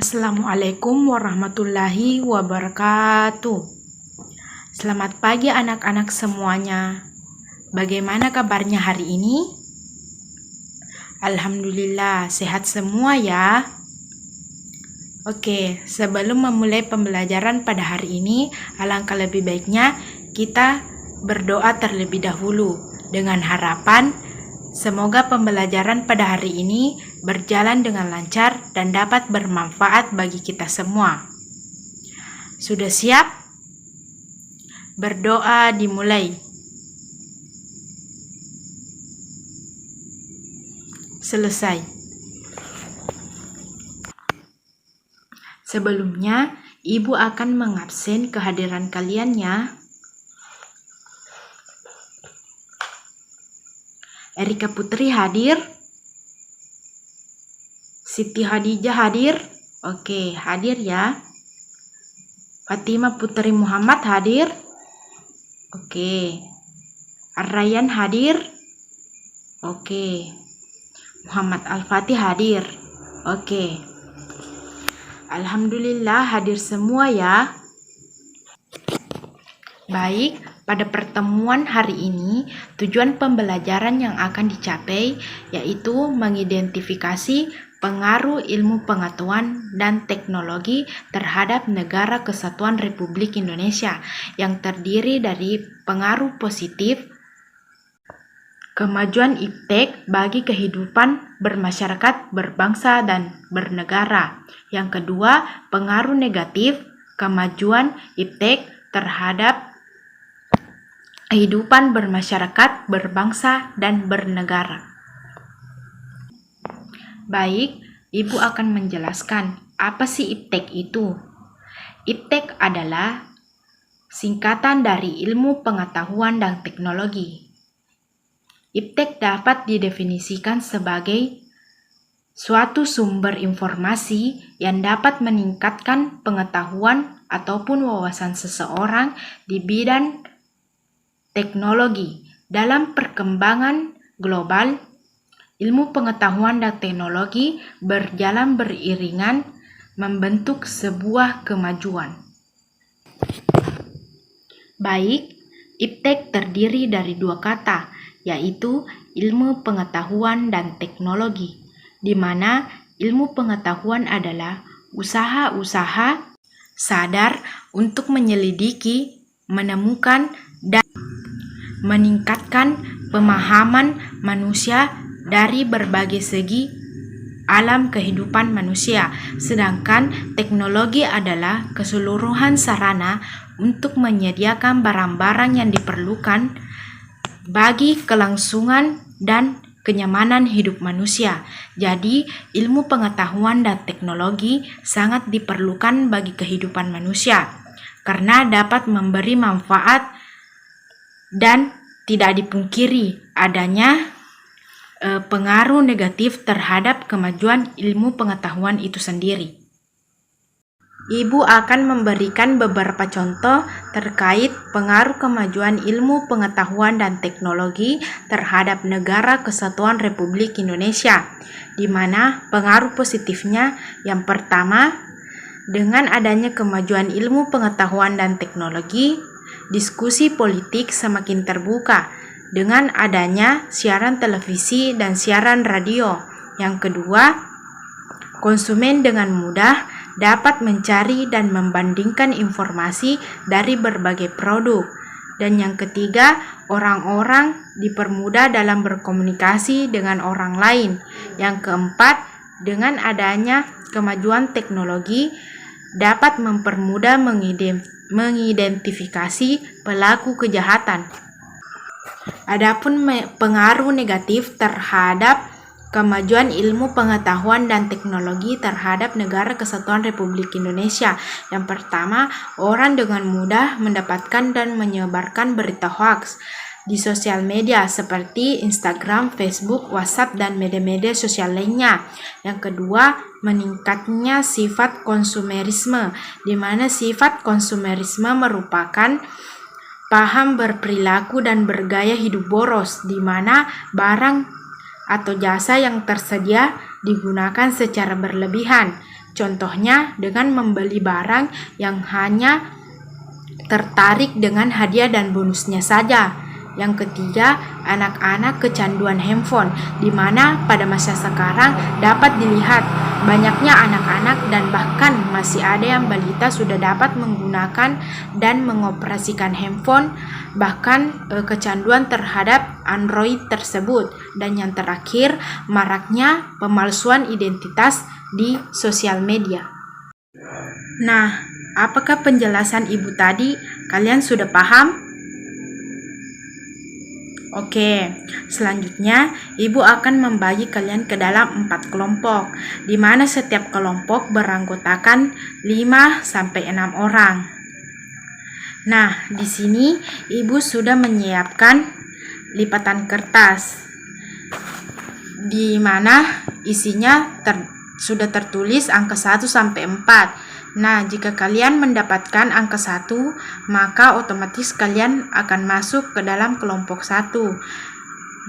Assalamualaikum warahmatullahi wabarakatuh. Selamat pagi anak-anak semuanya. Bagaimana kabarnya hari ini? Alhamdulillah sehat semua ya. Oke, sebelum memulai pembelajaran pada hari ini, alangkah lebih baiknya kita berdoa terlebih dahulu dengan harapan semoga pembelajaran pada hari ini berjalan dengan lancar dan dapat bermanfaat bagi kita semua. Sudah siap? Berdoa dimulai. Selesai. Sebelumnya, Ibu akan mengabsen kehadiran kalian ya. Erika Putri hadir. Siti Hadijah hadir. Oke, hadir ya. Fatimah Putri Muhammad hadir. Oke. Ar-Rayyan hadir. Oke. Muhammad Al-Fatih hadir. Oke. Alhamdulillah hadir semua ya. Baik, pada pertemuan hari ini, tujuan pembelajaran yang akan dicapai yaitu mengidentifikasi pengaruh ilmu pengetahuan dan teknologi terhadap Negara Kesatuan Republik Indonesia yang terdiri dari pengaruh positif kemajuan iptek bagi kehidupan bermasyarakat, berbangsa, dan bernegara. Yang kedua, pengaruh negatif kemajuan iptek terhadap kehidupan bermasyarakat, berbangsa, dan bernegara. Baik, Ibu akan menjelaskan apa sih iptek itu. Iptek adalah singkatan dari ilmu pengetahuan dan teknologi. Iptek dapat didefinisikan sebagai suatu sumber informasi yang dapat meningkatkan pengetahuan ataupun wawasan seseorang di bidang teknologi. Dalam perkembangan global, ilmu pengetahuan dan teknologi berjalan beriringan membentuk sebuah kemajuan. Baik, iptek terdiri dari dua kata, yaitu ilmu pengetahuan dan teknologi, di mana ilmu pengetahuan adalah usaha-usaha sadar untuk menyelidiki, menemukan, dan meningkatkan pemahaman manusia dari berbagai segi alam kehidupan manusia. Sedangkan teknologi adalah keseluruhan sarana untuk menyediakan barang-barang yang diperlukan bagi kelangsungan dan kenyamanan hidup manusia. Jadi, ilmu pengetahuan dan teknologi sangat diperlukan bagi kehidupan manusia karena dapat memberi manfaat dan tidak dipungkiri adanya pengaruh negatif terhadap kemajuan ilmu pengetahuan itu sendiri. Ibu akan memberikan beberapa contoh terkait pengaruh kemajuan ilmu pengetahuan dan teknologi terhadap Negara Kesatuan Republik Indonesia, di mana pengaruh positifnya yang pertama, dengan adanya kemajuan ilmu pengetahuan dan teknologi, diskusi politik semakin terbuka dengan adanya siaran televisi dan siaran radio. Yang kedua, konsumen dengan mudah dapat mencari dan membandingkan informasi dari berbagai produk. Dan yang ketiga, orang-orang dipermudah dalam berkomunikasi dengan orang lain. Yang keempat, dengan adanya kemajuan teknologi dapat mempermudah mengidentifikasi pelaku kejahatan. Adapun pengaruh negatif terhadap kemajuan ilmu pengetahuan dan teknologi terhadap Negara Kesatuan Republik Indonesia. Yang pertama, orang dengan mudah mendapatkan dan menyebarkan berita hoaks di sosial media seperti Instagram, Facebook, WhatsApp, dan media-media sosial lainnya. Yang kedua, meningkatnya sifat konsumerisme, di mana sifat konsumerisme merupakan paham berperilaku dan bergaya hidup boros, di mana barang atau jasa yang tersedia digunakan secara berlebihan. Contohnya dengan membeli barang yang hanya tertarik dengan hadiah dan bonusnya saja. Yang ketiga, anak-anak kecanduan handphone, di mana pada masa sekarang dapat dilihat banyaknya anak-anak dan bahkan masih ada yang balita sudah dapat menggunakan dan mengoperasikan handphone, bahkan kecanduan terhadap Android tersebut. Dan yang terakhir, maraknya pemalsuan identitas di sosial media. Nah, apakah penjelasan Ibu tadi kalian sudah paham? Oke, selanjutnya Ibu akan membagi kalian ke dalam 4 kelompok, di mana setiap kelompok beranggotakan 5-6 orang. Nah, di sini Ibu sudah menyiapkan lipatan kertas, di mana isinya sudah tertulis angka 1 sampai 4. Nah, jika kalian mendapatkan angka 1, maka otomatis kalian akan masuk ke dalam kelompok 1.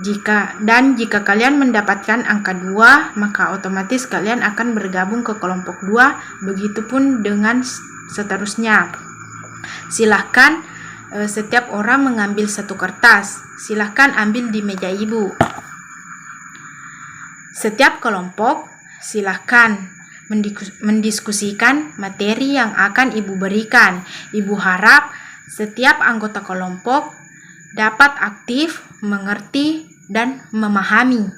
Jika kalian mendapatkan angka 2, maka otomatis kalian akan bergabung ke kelompok 2, begitupun dengan seterusnya. Silahkan setiap orang mengambil satu kertas. Silahkan ambil di meja Ibu. Setiap kelompok silahkan mendiskusikan materi yang akan Ibu berikan. Ibu harap setiap anggota kelompok dapat aktif, mengerti, dan memahami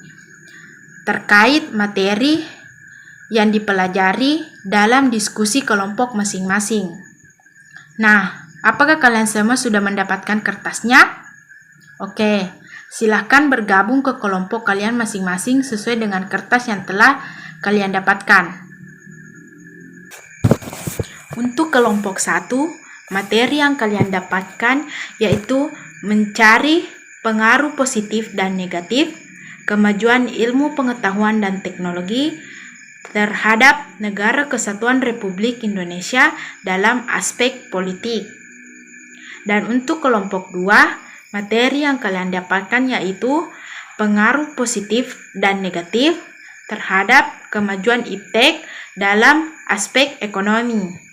terkait materi yang dipelajari dalam diskusi kelompok masing-masing. Nah, apakah kalian semua sudah mendapatkan kertasnya? Oke, silahkan bergabung ke kelompok kalian masing-masing sesuai dengan kertas yang telah kalian dapatkan. Untuk kelompok 1, materi yang kalian dapatkan yaitu mencari pengaruh positif dan negatif kemajuan ilmu pengetahuan dan teknologi terhadap Negara Kesatuan Republik Indonesia dalam aspek politik. Dan untuk kelompok 2, materi yang kalian dapatkan yaitu pengaruh positif dan negatif terhadap kemajuan iptek dalam aspek ekonomi.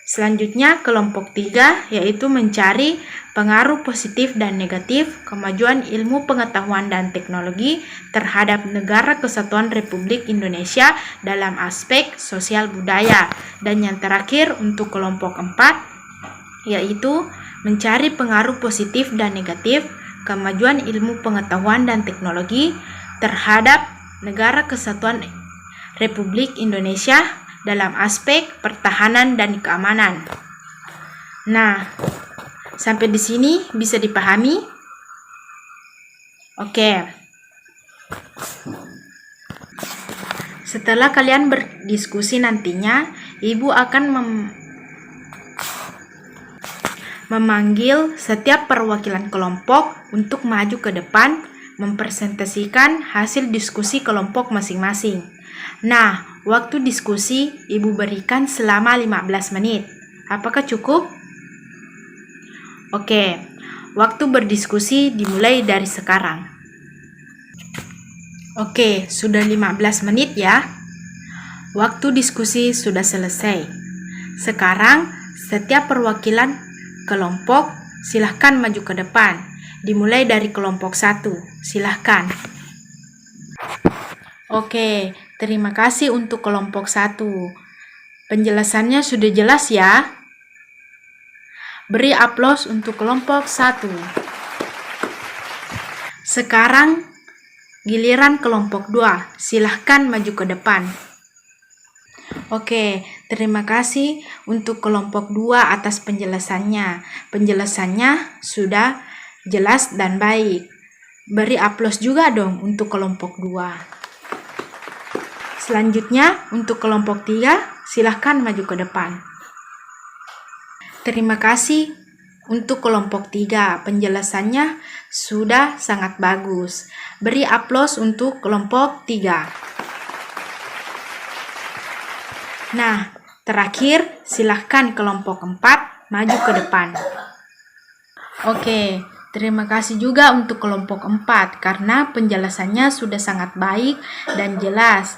Selanjutnya kelompok 3 yaitu mencari pengaruh positif dan negatif kemajuan ilmu pengetahuan dan teknologi terhadap Negara Kesatuan Republik Indonesia dalam aspek sosial budaya. Dan yang terakhir untuk kelompok 4 yaitu mencari pengaruh positif dan negatif kemajuan ilmu pengetahuan dan teknologi terhadap Negara Kesatuan Republik Indonesia dalam aspek pertahanan dan keamanan. Nah, sampai di sini bisa dipahami? Oke. Setelah kalian berdiskusi nantinya, Ibu akan memanggil setiap perwakilan kelompok untuk maju ke depan mempresentasikan hasil diskusi kelompok masing-masing. Nah, waktu diskusi Ibu berikan selama 15 menit. Apakah cukup? Oke, waktu berdiskusi dimulai dari sekarang. Oke, sudah 15 menit ya. Waktu diskusi sudah selesai. Sekarang, setiap perwakilan kelompok silahkan maju ke depan. Dimulai dari kelompok 1. Silahkan. Oke, terima kasih untuk kelompok 1. Penjelasannya sudah jelas ya? Beri aplaus untuk kelompok 1. Sekarang giliran kelompok 2. Silahkan maju ke depan. Oke, terima kasih untuk kelompok 2 atas penjelasannya. Penjelasannya sudah jelas dan baik. Beri aplaus juga dong untuk kelompok 2. Selanjutnya, untuk kelompok 3, silahkan maju ke depan. Terima kasih untuk kelompok 3. Penjelasannya sudah sangat bagus. Beri aplaus untuk kelompok 3. Nah, terakhir, silahkan kelompok 4 maju ke depan. Oke, terima kasih juga untuk kelompok 4 karena penjelasannya sudah sangat baik dan jelas.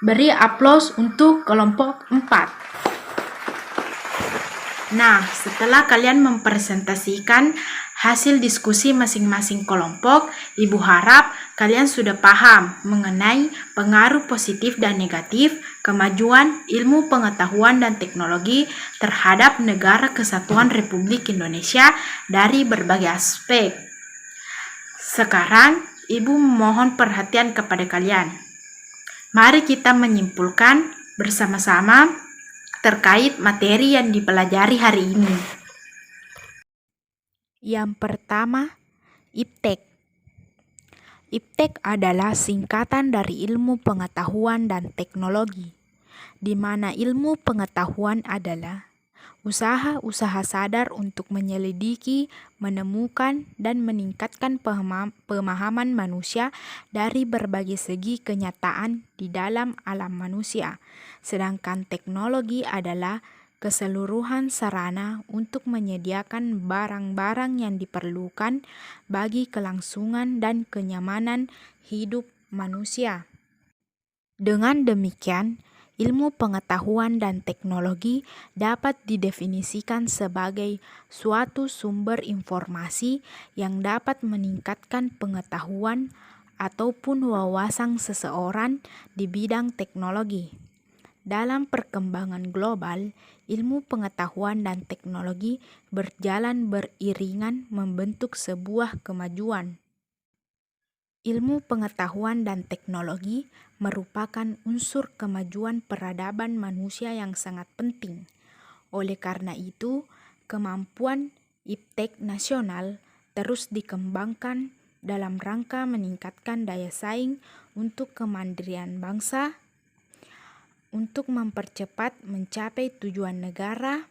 Beri aplaus untuk kelompok 4. Nah, setelah kalian mempresentasikan hasil diskusi masing-masing kelompok, Ibu harap kalian sudah paham mengenai pengaruh positif dan negatif kemajuan ilmu pengetahuan dan teknologi terhadap Negara Kesatuan Republik Indonesia dari berbagai aspek. Sekarang, Ibu mohon perhatian kepada kalian. Mari kita menyimpulkan bersama-sama terkait materi yang dipelajari hari ini. Yang pertama, IPTEK. IPTEK adalah singkatan dari Ilmu Pengetahuan dan Teknologi, di mana ilmu pengetahuan adalah usaha-usaha sadar untuk menyelidiki, menemukan, dan meningkatkan pemahaman manusia dari berbagai segi kenyataan di dalam alam manusia. Sedangkan teknologi adalah keseluruhan sarana untuk menyediakan barang-barang yang diperlukan bagi kelangsungan dan kenyamanan hidup manusia. Dengan demikian, ilmu pengetahuan dan teknologi dapat didefinisikan sebagai suatu sumber informasi yang dapat meningkatkan pengetahuan ataupun wawasan seseorang di bidang teknologi. Dalam perkembangan global, ilmu pengetahuan dan teknologi berjalan beriringan membentuk sebuah kemajuan. Ilmu pengetahuan dan teknologi merupakan unsur kemajuan peradaban manusia yang sangat penting. Oleh karena itu, kemampuan IPTEK nasional terus dikembangkan dalam rangka meningkatkan daya saing untuk kemandirian bangsa, untuk mempercepat mencapai tujuan negara,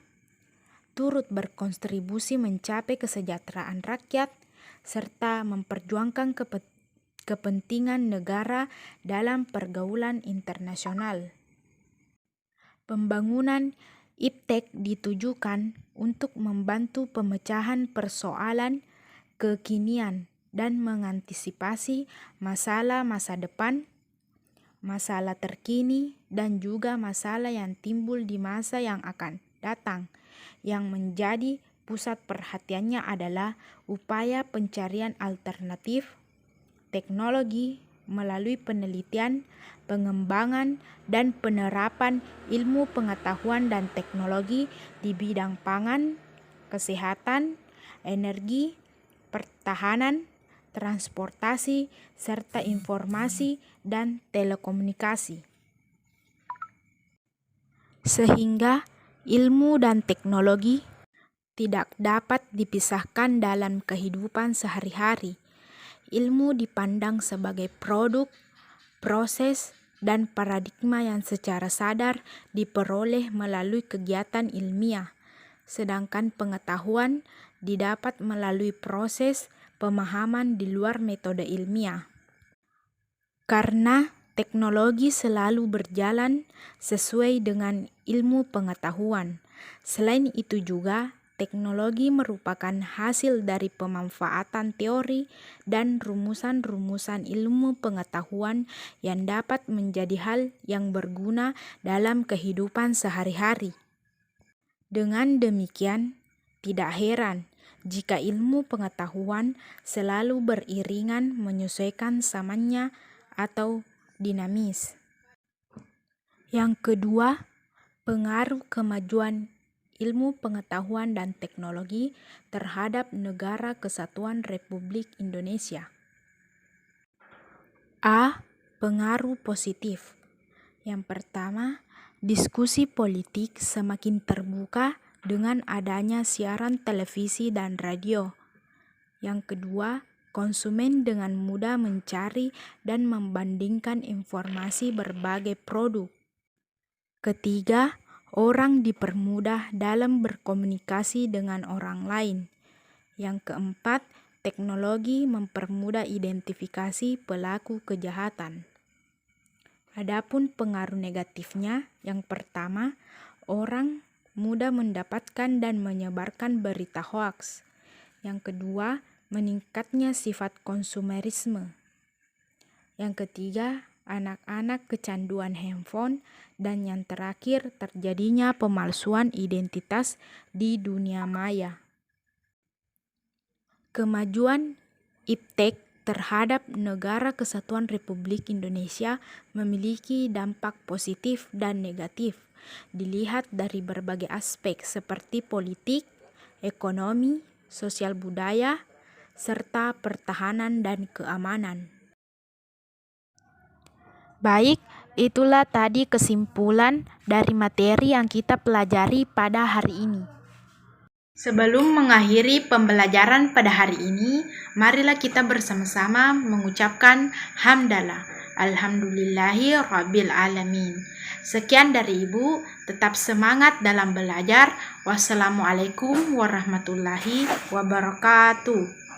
turut berkontribusi mencapai kesejahteraan rakyat, serta memperjuangkan kepentingan negara dalam pergaulan internasional. Pembangunan IPTEK ditujukan untuk membantu pemecahan persoalan kekinian dan mengantisipasi masalah masa depan, masalah terkini, dan juga masalah yang timbul di masa yang akan datang. Yang menjadi pusat perhatiannya adalah upaya pencarian alternatif teknologi melalui penelitian, pengembangan, dan penerapan ilmu pengetahuan dan teknologi di bidang pangan, kesehatan, energi, pertahanan, transportasi, serta informasi dan telekomunikasi. Sehingga ilmu dan teknologi tidak dapat dipisahkan dalam kehidupan sehari-hari. Ilmu dipandang sebagai produk, proses, dan paradigma yang secara sadar diperoleh melalui kegiatan ilmiah, sedangkan pengetahuan didapat melalui proses pemahaman di luar metode ilmiah. Karena teknologi selalu berjalan sesuai dengan ilmu pengetahuan. Selain itu juga, teknologi merupakan hasil dari pemanfaatan teori dan rumusan-rumusan ilmu pengetahuan yang dapat menjadi hal yang berguna dalam kehidupan sehari-hari. Dengan demikian, tidak heran jika ilmu pengetahuan selalu beriringan menyesuaikan zamannya atau dinamis. Yang kedua, pengaruh kemajuan ilmu pengetahuan dan teknologi terhadap Negara Kesatuan Republik Indonesia. A. Pengaruh positif. Yang pertama, diskusi politik semakin terbuka dengan adanya siaran televisi dan radio. Yang kedua, konsumen dengan mudah mencari dan membandingkan informasi berbagai produk. Ketiga, orang dipermudah dalam berkomunikasi dengan orang lain. Yang keempat, teknologi mempermudah identifikasi pelaku kejahatan. Adapun pengaruh negatifnya, yang pertama, orang mudah mendapatkan dan menyebarkan berita hoaks. Yang kedua, meningkatnya sifat konsumerisme. Yang ketiga anak-anak kecanduan handphone, dan yang terakhir terjadinya pemalsuan identitas di dunia maya. Kemajuan iptek terhadap Negara Kesatuan Republik Indonesia memiliki dampak positif dan negatif, dilihat dari berbagai aspek seperti politik, ekonomi, sosial budaya, serta pertahanan dan keamanan. Baik, itulah tadi kesimpulan dari materi yang kita pelajari pada hari ini. Sebelum mengakhiri pembelajaran pada hari ini, marilah kita bersama-sama mengucapkan hamdalah. Alhamdulillahi Rabbil Alamin. Sekian dari Ibu, tetap semangat dalam belajar. Wassalamualaikum warahmatullahi wabarakatuh.